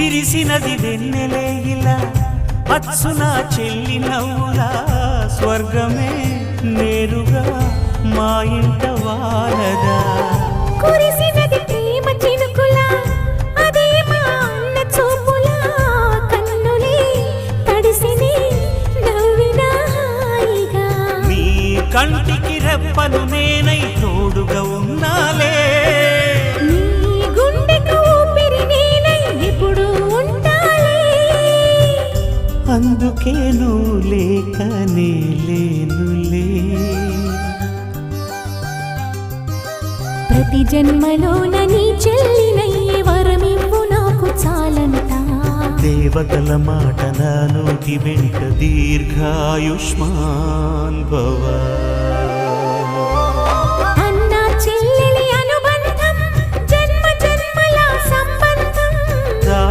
విరిసినది వెన్నెలే ఇలా అచ్చున చెల్లి నవ్వులా స్వర్గమే నేరుగా మా ఇంట వాలదా కురిసినది ప్రేమ చినుకులా అదే మా అన్న చూపులా కన్నులే తడిసిని నవ్వినా హాయిగా నీ కంటికి రెప్పను నేనై తోడుగా ఉన్నాలే నీ గుండెకు ఊపిరి నేనై ఎప్పుడు ఉంటాలే అందుకే నువ్వు లేకనే లేనులే ప్రతి జన్మలోన నీ చెల్లినయ్యే వరమివ్వు నాకు చాలంట దేవతల మాట నా నోటి వెంట దీర్ఘాయుష్మాన్ భవ